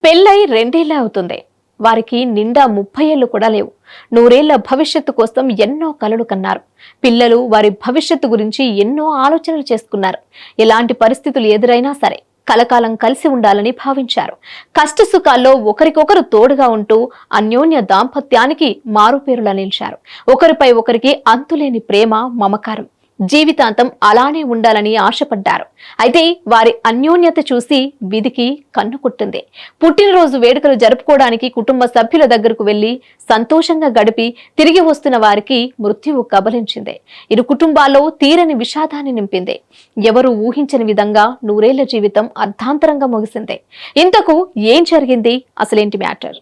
పెళ్ళై 2 ఏళ్లే అవుతుంది. వారికి నిండా 30 ఏళ్లు కూడా లేవు. 100 ఏళ్ల భవిష్యత్తు కోసం ఎన్నో కలలు కన్నారు. పిల్లలు వారి భవిష్యత్తు గురించి ఎన్నో ఆలోచనలు చేసుకున్నారు. ఎలాంటి పరిస్థితులు ఎదురైనా సరే కలకాలం కలిసి ఉండాలని భావించారు. కష్టసుఖాల్లో ఒకరికొకరు తోడుగా ఉంటూ అన్యోన్య దాంపత్యానికి మారుపేరులా నిలిచారు. ఒకరిపై ఒకరికి అంతులేని ప్రేమ, మమకారం. జీవితాంతం అలానే ఉండాలని ఆశపడ్డారు. అయితే వారి అన్యోన్యత చూసి విధికి కన్ను కుట్టింది. పుట్టినరోజు వేడుకలు జరుపుకోవడానికి కుటుంబ సభ్యుల దగ్గరకు వెళ్లి సంతోషంగా గడిపి తిరిగి వస్తున్న వారికి మృత్యువు కబలించింది. ఇరు కుటుంబాల్లో తీరని విషాదాన్ని నింపింది. ఎవరు ఊహించని విధంగా 100 ఏళ్ల జీవితం అర్ధాంతరంగా ముగిసింది. ఇంతకు ఏం జరిగింది? అసలేంటి మ్యాటర్?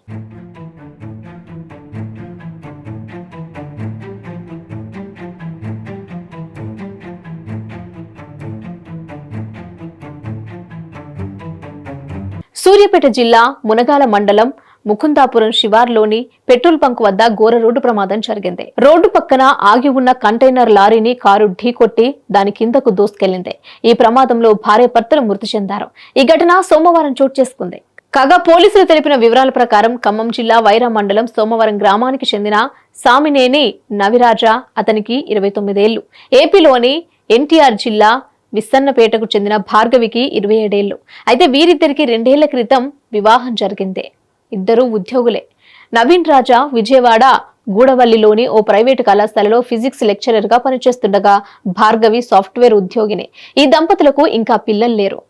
సూర్యాపేట జిల్లా మునగాల మండలం ముకుందాపురం శివార్లోని పెట్రోల్ బంక్ వద్ద ఘోర రోడ్డు ప్రమాదం జరిగింది. రోడ్డు పక్కన ఆగి ఉన్న కంటైనర్ లారీని కారు ఢీకొట్టి దాని కిందకు దూసుకెళ్లింది. ఈ ప్రమాదంలో భార్యాభర్తలు మృతి చెందారు. ఈ ఘటన సోమవారం చోటు చేసుకుంది. కాగా పోలీసులు తెలిపిన వివరాల ప్రకారం ఖమ్మం జిల్లా వైరా మండలం సోమవారం గ్రామానికి చెందిన సామినేని నవిరాజా, అతనికి 29 ఏళ్లు. ఏపీలోని ఎన్టీఆర్ జిల్లా విస్సన్నపేటకు చెందిన భార్గవికి 27 ఏళ్లు. అయితే వీరిద్దరికి 2 ఏళ్ల క్రితం వివాహం జరిగింది. ఇద్దరు ఉద్యోగులే. నవీన్ రాజా విజయవాడ గూడవల్లిలోని ఓ ప్రైవేటు కళాశాలలో ఫిజిక్స్ లెక్చరర్ గా పనిచేస్తుండగా భార్గవి సాఫ్ట్వేర్ ఉద్యోగిని. ఈ దంపతులకు ఇంకా పిల్లలు లేరు.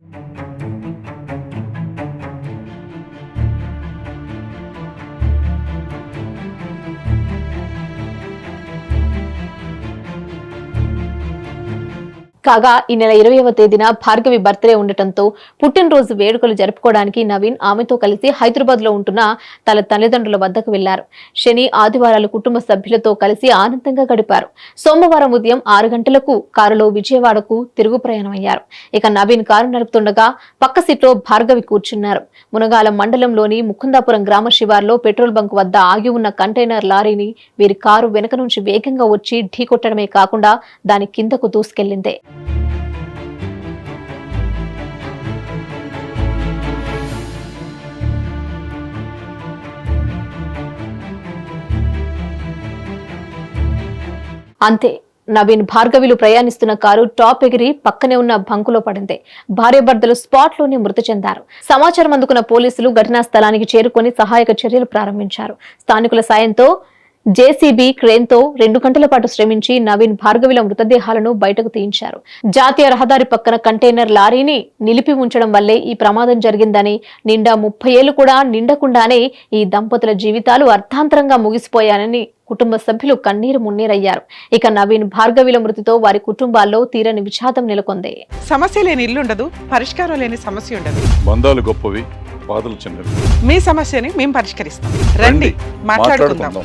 కాగా ఈ నెల 20వ తేదీన భార్గవి బర్త్డే ఉండటంతో పుట్టినరోజు వేడుకలు జరుపుకోవడానికి నవీన్ ఆమెతో కలిసి హైదరాబాద్ లో ఉంటున్న తన తల్లిదండ్రుల వద్దకు వెళ్లారు. శని, ఆదివారాలు కుటుంబ సభ్యులతో కలిసి ఆనందంగా గడిపారు. సోమవారం ఉదయం 6 గంటలకు కారులో విజయవాడకు తిరుగు ప్రయాణమయ్యారు. ఇక నవీన్ కారు నడుపుతుండగా పక్క సీట్లో భార్గవి కూర్చున్నారు. మునగాల మండలంలోని ముకుందాపురం గ్రామ శివార్లో పెట్రోల్ బంక్ వద్ద ఆగి ఉన్న కంటైనర్ లారీని వీరి కారు వెనక నుంచి వేగంగా వచ్చి ఢీకొట్టడమే కాకుండా దాని కిందకు దూసుకెళ్లింది. అంతే, నవీన్ భార్గవిలు ప్రయాణిస్తున్న కారు టాప్ ఎగిరి పక్కనే ఉన్న బంకులో పడింది. భార్యాభర్తలు స్పాట్ లోనే మృతి చెందారు. సమాచారం అందుకున్న పోలీసులు ఘటనా స్థలానికి చేరుకొని సహాయక చర్యలు ప్రారంభించారు. స్థానికుల సాయంతో జేసీబీ క్రేన్ తో 2 గంటల పాటు శ్రమించి నవీన్, భార్గవిల మృతదేహాలను బయటకు తీయించారు. జాతీయ రహదారి పక్కన కంటైనర్ లారీని నిలిపి ఉంచడం వల్లే ఈ ప్రమాదం జరిగిందని, నిండా 30 ఏళ్లు కూడా నిండకుండానే ఈ దంపతుల జీవితాలు అర్థాంతరంగా ముగిసిపోయానని కుటుంబ సభ్యులు కన్నీరు మున్నీరయ్యారు. ఇక నవీన్, భార్గవిల మృతితో వారి కుటుంబాల్లో తీరని విషాదం నెలకొంది. సమస్య లేని ఇల్లు ఉండదు, పరిష్కారం లేని సమస్య ఉండదు. బంధాలు గొప్పవి, బాధలు చిన్నవి. మీ సమస్యని మేము పరిష్కరిస్తాం. రండి, మాట్లాడుకుందాం.